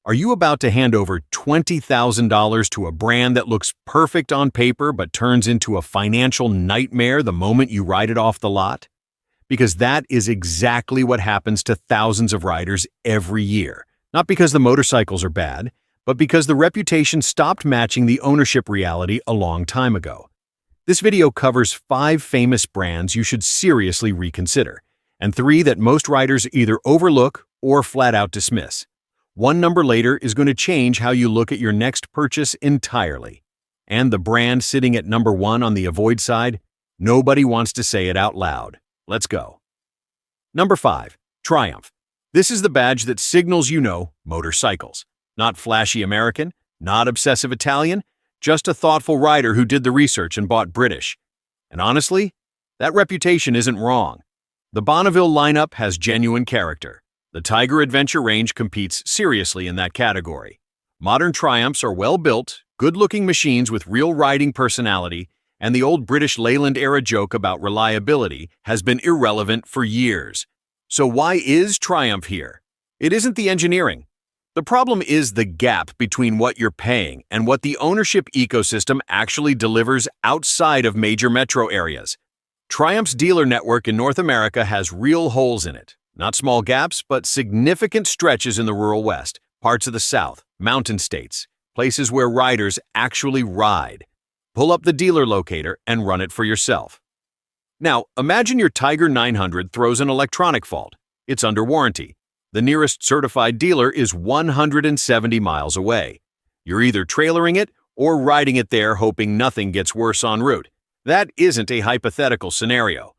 Are you about to hand over $20,000 to a brand that looks perfect on paper but turns into a financial nightmare the moment you ride it off the lot? Because that is exactly what happens to thousands of riders every year. Not because the motorcycles are bad, but because the reputation stopped matching the ownership reality a long time ago. This video covers 5 famous brands you should seriously reconsider, and 3 that most riders either overlook or flat out dismiss. One number later is going to change how you look at your next purchase entirely. And the brand sitting at number 1 on the avoid side, nobody wants to say it out loud. Let's go. Number 5. Triumph. This is the badge that signals you know motorcycles. Not flashy American, not obsessive Italian, just a thoughtful rider who did the research and bought British. And honestly, that reputation isn't wrong. The Bonneville lineup has genuine character. The Tiger Adventure range competes seriously in that category. Modern Triumphs are well-built, good-looking machines with real riding personality, and the old British Leyland-era joke about reliability has been irrelevant for years. So why is Triumph here? It isn't the engineering. The problem is the gap between what you're paying and what the ownership ecosystem actually delivers outside of major metro areas. Triumph's dealer network in North America has real holes in it. Not small gaps, but significant stretches in the rural West, parts of the South, mountain states, places where riders actually ride. Pull up the dealer locator and run it for yourself. Now, imagine your Tiger 900 throws an electronic fault. It's under warranty. The nearest certified dealer is 170 miles away. You're either trailering it or riding it there hoping nothing gets worse en route. That isn't a hypothetical scenario.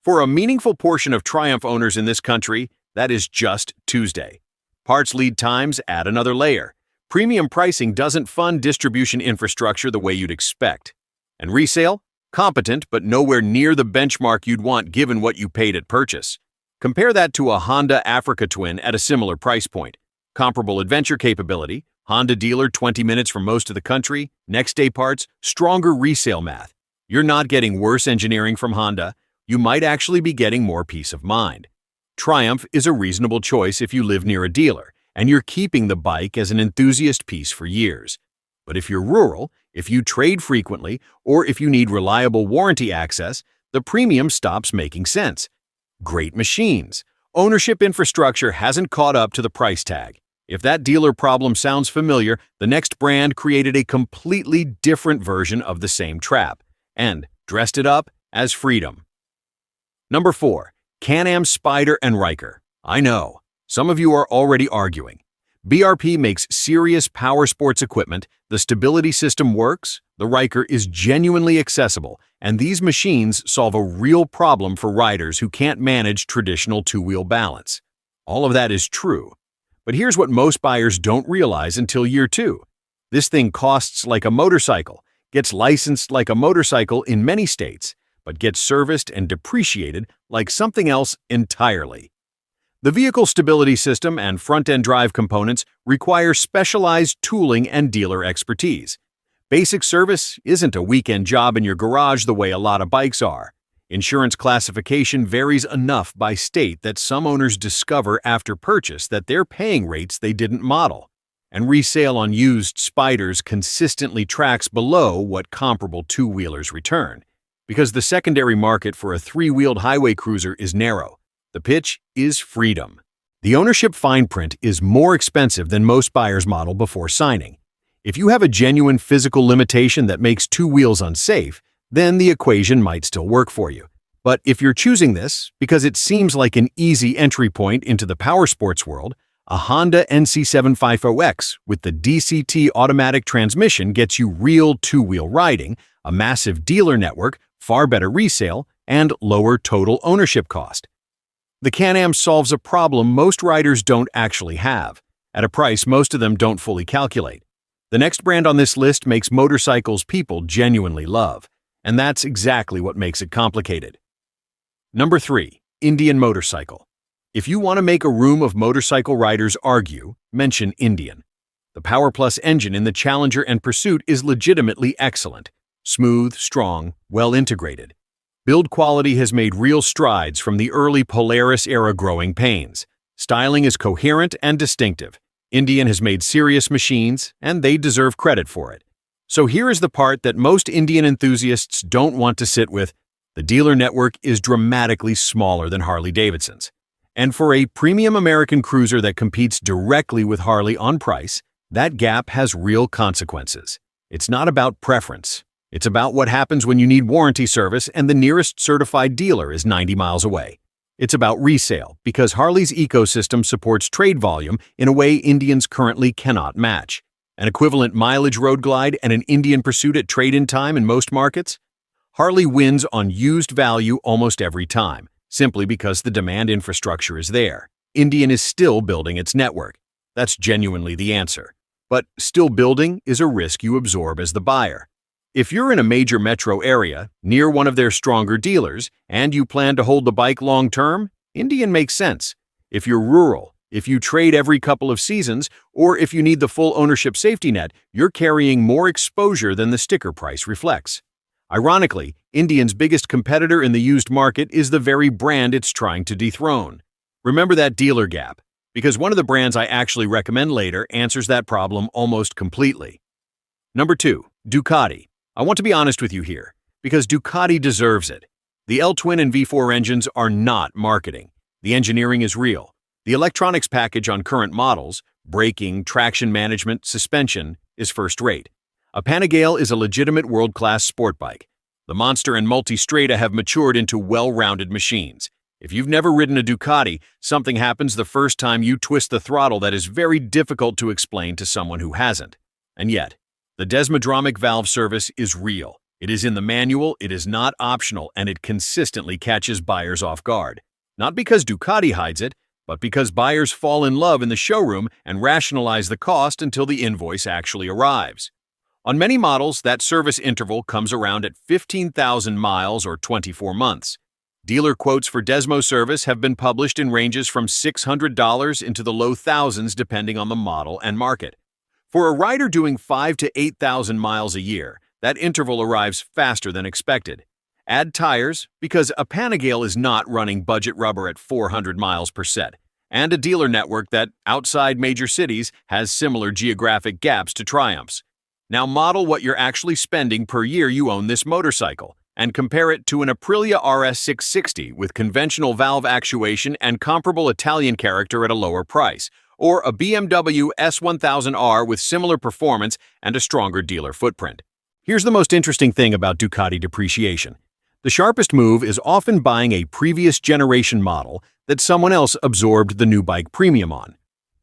For a meaningful portion of Triumph owners in this country, that is just Tuesday. Parts lead times add another layer. Premium pricing doesn't fund distribution infrastructure the way you'd expect. And resale? Competent, but nowhere near the benchmark you'd want given what you paid at purchase. Compare that to a Honda Africa Twin at a similar price point. Comparable adventure capability, Honda dealer 20 minutes from most of the country, next day parts, stronger resale math. You're not getting worse engineering from Honda. You might actually be getting more peace of mind. Triumph is a reasonable choice if you live near a dealer and you're keeping the bike as an enthusiast piece for years. But if you're rural, if you trade frequently, or if you need reliable warranty access, the premium stops making sense. Great machines. Ownership infrastructure hasn't caught up to the price tag. If that dealer problem sounds familiar, the next brand created a completely different version of the same trap and dressed it up as freedom. Number 4. Can-Am Spyder and Ryker. I know, some of you are already arguing. BRP makes serious power sports equipment, the stability system works, the Ryker is genuinely accessible, and these machines solve a real problem for riders who can't manage traditional two-wheel balance. All of that is true. But here's what most buyers don't realize until year 2. This thing costs like a motorcycle, gets licensed like a motorcycle in many states, but gets serviced and depreciated like something else entirely. The vehicle stability system and front-end drive components require specialized tooling and dealer expertise. Basic service isn't a weekend job in your garage the way a lot of bikes are. Insurance classification varies enough by state that some owners discover after purchase that they're paying rates they didn't model. And resale on used Spyders consistently tracks below what comparable two-wheelers return. Because the secondary market for a 3-wheeled highway cruiser is narrow. The pitch is freedom. The ownership fine print is more expensive than most buyers model before signing. If you have a genuine physical limitation that makes 2 wheels unsafe, then the equation might still work for you. But if you're choosing this because it seems like an easy entry point into the power sports world, a Honda NC750X with the DCT automatic transmission gets you real 2-wheel riding, a massive dealer network, far better resale, and lower total ownership cost. The Can-Am solves a problem most riders don't actually have, at a price most of them don't fully calculate. The next brand on this list makes motorcycles people genuinely love, and that's exactly what makes it complicated. Number 3. Indian Motorcycle. If you want to make a room of motorcycle riders argue, mention Indian. The Power Plus engine in the Challenger and Pursuit is legitimately excellent. Smooth, strong, well integrated. Build quality has made real strides from the early Polaris-era growing pains. Styling is coherent and distinctive. Indian has made serious machines, and they deserve credit for it. So here is the part that most Indian enthusiasts don't want to sit with. The dealer network is dramatically smaller than Harley-Davidson's. And for a premium American cruiser that competes directly with Harley on price, that gap has real consequences. It's not about preference. It's about what happens when you need warranty service and the nearest certified dealer is 90 miles away. It's about resale, because Harley's ecosystem supports trade volume in a way Indians currently cannot match. An equivalent mileage road glide and an Indian Pursuit at trade-in time in most markets? Harley wins on used value almost every time, simply because the demand infrastructure is there. Indian is still building its network. That's genuinely the answer. But still building is a risk you absorb as the buyer. If you're in a major metro area, near one of their stronger dealers, and you plan to hold the bike long-term, Indian makes sense. If you're rural, if you trade every couple of seasons, or if you need the full ownership safety net, you're carrying more exposure than the sticker price reflects. Ironically, Indian's biggest competitor in the used market is the very brand it's trying to dethrone. Remember that dealer gap, because one of the brands I actually recommend later answers that problem almost completely. Number 2, Ducati. I want to be honest with you here, because Ducati deserves it. The L-Twin and V4 engines are not marketing. The engineering is real. The electronics package on current models, braking, traction management, suspension, is first-rate. A Panigale is a legitimate world-class sport bike. The Monster and Multistrada have matured into well-rounded machines. If you've never ridden a Ducati, something happens the first time you twist the throttle that is very difficult to explain to someone who hasn't. And yet, the desmodromic valve service is real. It is in the manual, it is not optional, and it consistently catches buyers off guard. Not because Ducati hides it, but because buyers fall in love in the showroom and rationalize the cost until the invoice actually arrives. On many models, that service interval comes around at 15,000 miles or 24 months. Dealer quotes for Desmo service have been published in ranges from $600 into the low thousands depending on the model and market. For a rider doing 5,000 to 8,000 miles a year, that interval arrives faster than expected. Add tires, because a Panigale is not running budget rubber at 400 miles per set, and a dealer network that, outside major cities, has similar geographic gaps to Triumph's. Now model what you're actually spending per year you own this motorcycle, and compare it to an Aprilia RS 660 with conventional valve actuation and comparable Italian character at a lower price, or a BMW S1000R with similar performance and a stronger dealer footprint. Here's the most interesting thing about Ducati depreciation. The sharpest move is often buying a previous generation model that someone else absorbed the new bike premium on.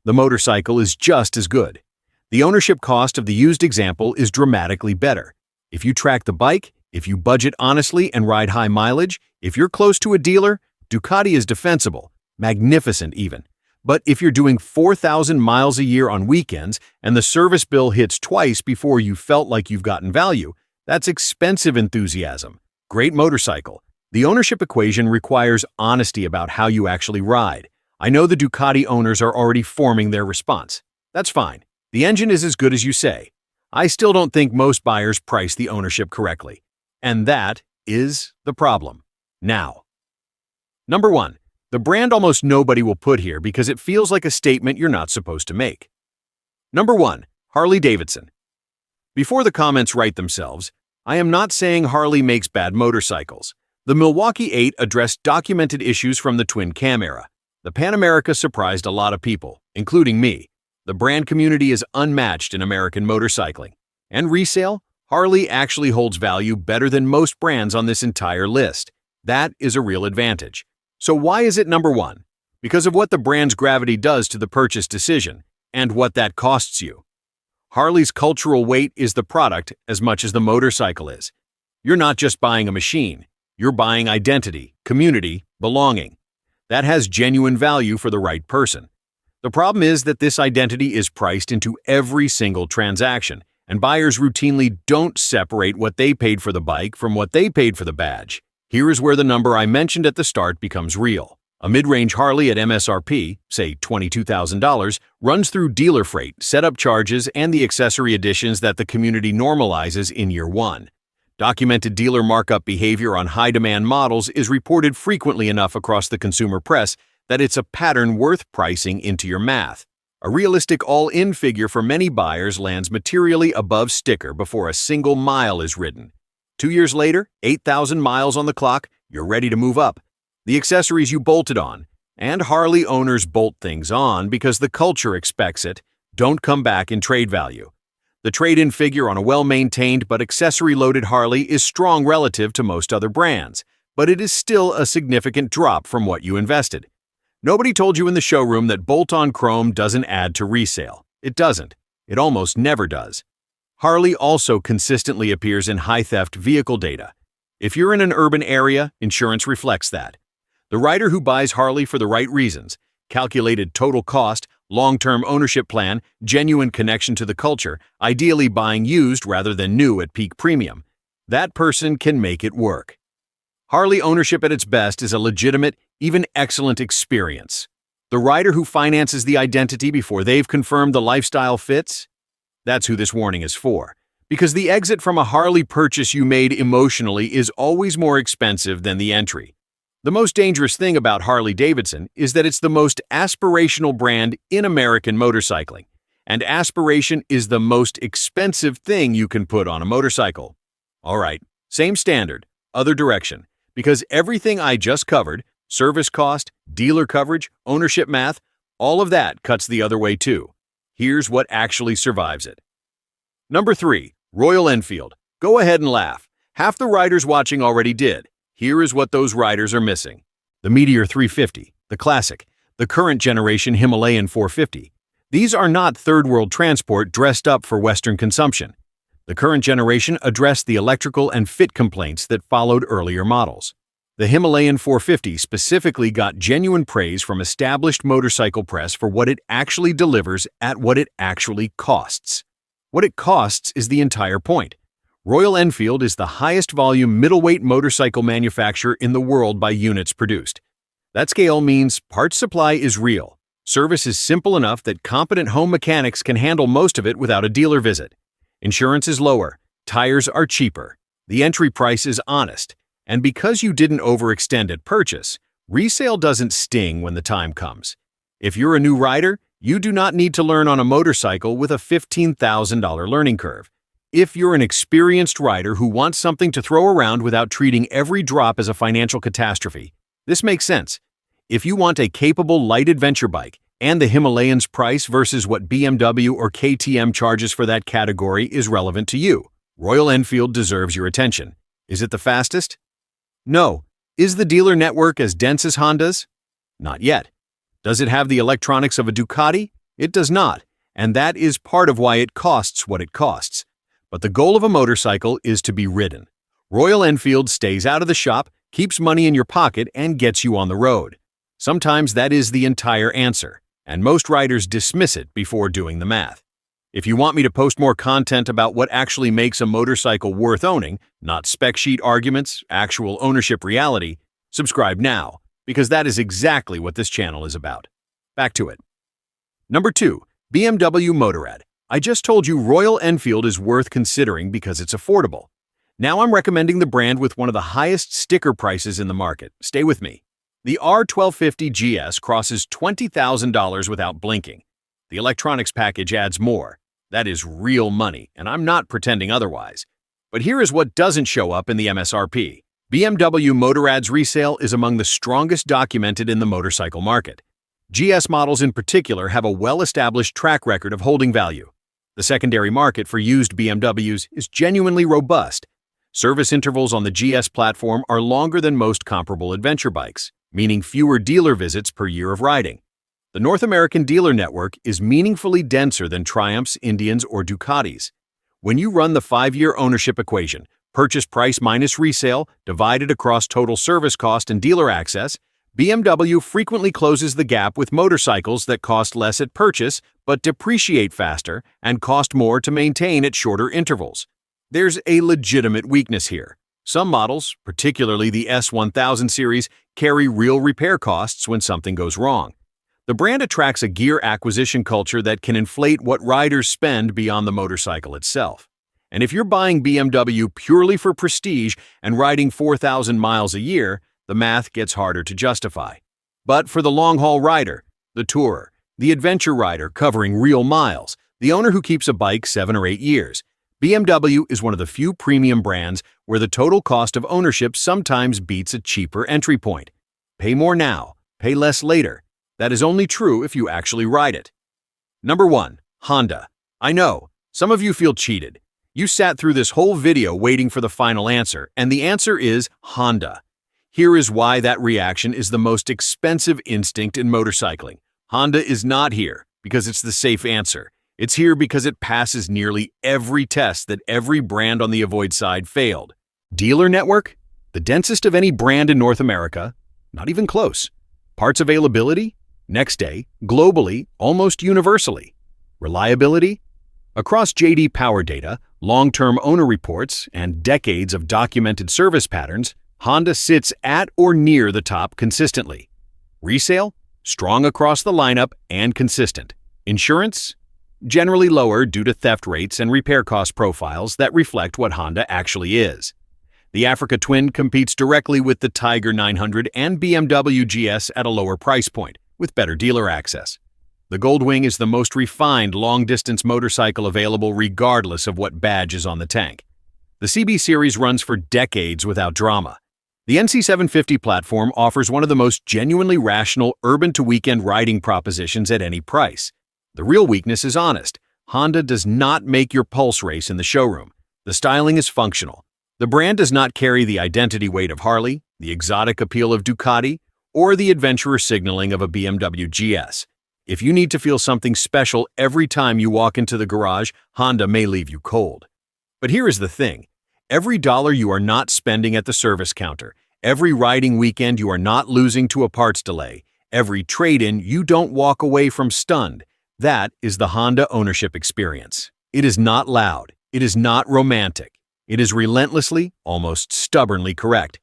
The motorcycle is just as good. The ownership cost of the used example is dramatically better. If you track the bike, if you budget honestly and ride high mileage, if you're close to a dealer, Ducati is defensible, magnificent even. But if you're doing 4,000 miles a year on weekends and the service bill hits twice before you felt like you've gotten value, that's expensive enthusiasm. Great motorcycle. The ownership equation requires honesty about how you actually ride. I know the Ducati owners are already forming their response. That's fine. The engine is as good as you say. I still don't think most buyers price the ownership correctly. And that is the problem. Now, number 1. The brand almost nobody will put here because it feels like a statement you're not supposed to make. Number 1. Harley-Davidson. Before the comments write themselves, I am not saying Harley makes bad motorcycles. The Milwaukee 8 addressed documented issues from the twin cam era. The Pan America surprised a lot of people, including me. The brand community is unmatched in American motorcycling. And resale? Harley actually holds value better than most brands on this entire list. That is a real advantage. So why is it number 1? Because of what the brand's gravity does to the purchase decision, and what that costs you. Harley's cultural weight is the product as much as the motorcycle is. You're not just buying a machine, you're buying identity, community, belonging. That has genuine value for the right person. The problem is that this identity is priced into every single transaction, and buyers routinely don't separate what they paid for the bike from what they paid for the badge. Here is where the number I mentioned at the start becomes real. A mid-range Harley at MSRP, say $22,000, runs through dealer freight, setup charges, and the accessory additions that the community normalizes in year 1. Documented dealer markup behavior on high-demand models is reported frequently enough across the consumer press that it's a pattern worth pricing into your math. A realistic all-in figure for many buyers lands materially above sticker before a single mile is ridden. 2 years later, 8,000 miles on the clock, you're ready to move up. The accessories you bolted on, and Harley owners bolt things on because the culture expects it, don't come back in trade value. The trade-in figure on a well-maintained but accessory-loaded Harley is strong relative to most other brands, but it is still a significant drop from what you invested. Nobody told you in the showroom that bolt-on chrome doesn't add to resale. It doesn't. It almost never does. Harley also consistently appears in high-theft vehicle data. If you're in an urban area, insurance reflects that. The rider who buys Harley for the right reasons, calculated total cost, long-term ownership plan, genuine connection to the culture, ideally buying used rather than new at peak premium, that person can make it work. Harley ownership at its best is a legitimate, even excellent experience. The rider who finances the identity before they've confirmed the lifestyle fits? That's who this warning is for. Because the exit from a Harley purchase you made emotionally is always more expensive than the entry. The most dangerous thing about Harley-Davidson is that it's the most aspirational brand in American motorcycling. And aspiration is the most expensive thing you can put on a motorcycle. All right, same standard, other direction. Because everything I just covered, service cost, dealer coverage, ownership math, all of that cuts the other way too. Here's what actually survives it. Number 3, Royal Enfield. Go ahead and laugh. Half the riders watching already did. Here is what those riders are missing. The Meteor 350, the classic, the current generation Himalayan 450. These are not third-world transport dressed up for Western consumption. The current generation addressed the electrical and fit complaints that followed earlier models. The Himalayan 450 specifically got genuine praise from established motorcycle press for what it actually delivers at what it actually costs. What it costs is the entire point. Royal Enfield is the highest volume middleweight motorcycle manufacturer in the world by units produced. That scale means parts supply is real. Service is simple enough that competent home mechanics can handle most of it without a dealer visit. Insurance is lower, tires are cheaper, the entry price is honest, and because you didn't overextend at purchase, resale doesn't sting when the time comes. If you're a new rider, you do not need to learn on a motorcycle with a $15,000 learning curve. If you're an experienced rider who wants something to throw around without treating every drop as a financial catastrophe, this makes sense. If you want a capable light adventure bike, and the Himalayan's price versus what BMW or KTM charges for that category is relevant to you, Royal Enfield deserves your attention. Is it the fastest? No. Is the dealer network as dense as Honda's? Not yet. Does it have the electronics of a Ducati? It does not, and that is part of why it costs what it costs. But the goal of a motorcycle is to be ridden. Royal Enfield stays out of the shop, keeps money in your pocket, and gets you on the road. Sometimes that is the entire answer, and most riders dismiss it before doing the math. If you want me to post more content about what actually makes a motorcycle worth owning, not spec sheet arguments, actual ownership reality, subscribe now, because that is exactly what this channel is about. Back to it. Number 2, BMW Motorrad. I just told you Royal Enfield is worth considering because it's affordable. Now I'm recommending the brand with one of the highest sticker prices in the market. Stay with me. The R1250 GS crosses $20,000 without blinking. The electronics package adds more. That is real money, and I'm not pretending otherwise. But here is what doesn't show up in the MSRP. BMW Motorrad's resale is among the strongest documented in the motorcycle market. GS models in particular have a well-established track record of holding value. The secondary market for used BMWs is genuinely robust. Service intervals on the GS platform are longer than most comparable adventure bikes, meaning fewer dealer visits per year of riding. The North American dealer network is meaningfully denser than Triumphs, Indians, or Ducatis. When you run the 5-year ownership equation, purchase price minus resale, divided across total service cost and dealer access, BMW frequently closes the gap with motorcycles that cost less at purchase but depreciate faster and cost more to maintain at shorter intervals. There's a legitimate weakness here. Some models, particularly the S1000 series, carry real repair costs when something goes wrong. The brand attracts a gear acquisition culture that can inflate what riders spend beyond the motorcycle itself. And if you're buying BMW purely for prestige and riding 4,000 miles a year, the math gets harder to justify. But for the long-haul rider, the tourer, The adventure rider covering real miles, the owner who keeps a bike 7 or 8 years. BMW is one of the few premium brands where the total cost of ownership sometimes beats a cheaper entry point. Pay more now, pay less later. That is only true if you actually ride it. Number 1. Honda. I know, some of you feel cheated. You sat through this whole video waiting for the final answer, and the answer is Honda. Here is why that reaction is the most expensive instinct in motorcycling. Honda is not here because it's the safe answer. It's here because it passes nearly every test that every brand on the avoid side failed. Dealer network? The densest of any brand in North America? Not even close. Parts availability? Next day, globally, almost universally. Reliability? Across JD Power data, long-term owner reports, and decades of documented service patterns, Honda sits at or near the top consistently. Resale? Strong across the lineup and consistent. Insurance? Generally lower due to theft rates and repair cost profiles that reflect what Honda actually is. The Africa Twin competes directly with the Tiger 900 and BMW GS at a lower price point, with better dealer access. The Goldwing is the most refined long-distance motorcycle available regardless of what badge is on the tank. The CB series runs for decades without drama. The NC750 platform offers one of the most genuinely rational urban-to-weekend riding propositions at any price. The real weakness is honest. Honda does not make your pulse race in the showroom. The styling is functional. The brand does not carry the identity weight of Harley, the exotic appeal of Ducati, or the adventurer signaling of a BMW GS. If you need to feel something special every time you walk into the garage, Honda may leave you cold. But here is the thing. Every dollar you are not spending at the service counter, every riding weekend you are not losing to a parts delay, every trade-in you don't walk away from stunned, that is the Honda ownership experience. It is not loud. It is not romantic. It is relentlessly, almost stubbornly correct.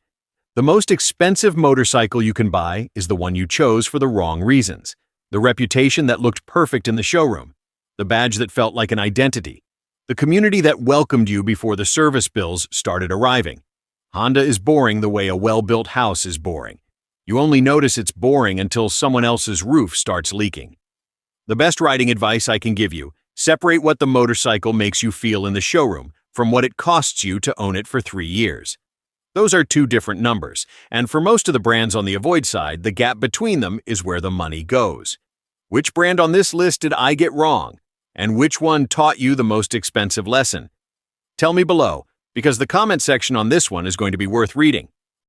The most expensive motorcycle you can buy is the one you chose for the wrong reasons. The reputation that looked perfect in the showroom. The badge that felt like an identity. The community that welcomed you before the service bills started arriving. Honda is boring the way a well-built house is boring. You only notice it's boring until someone else's roof starts leaking. The best riding advice I can give you, separate what the motorcycle makes you feel in the showroom from what it costs you to own it for 3 years. Those are two different numbers, and for most of the brands on the avoid side, the gap between them is where the money goes. Which brand on this list did I get wrong? And which one taught you the most expensive lesson? Tell me below, because the comment section on this one is going to be worth reading.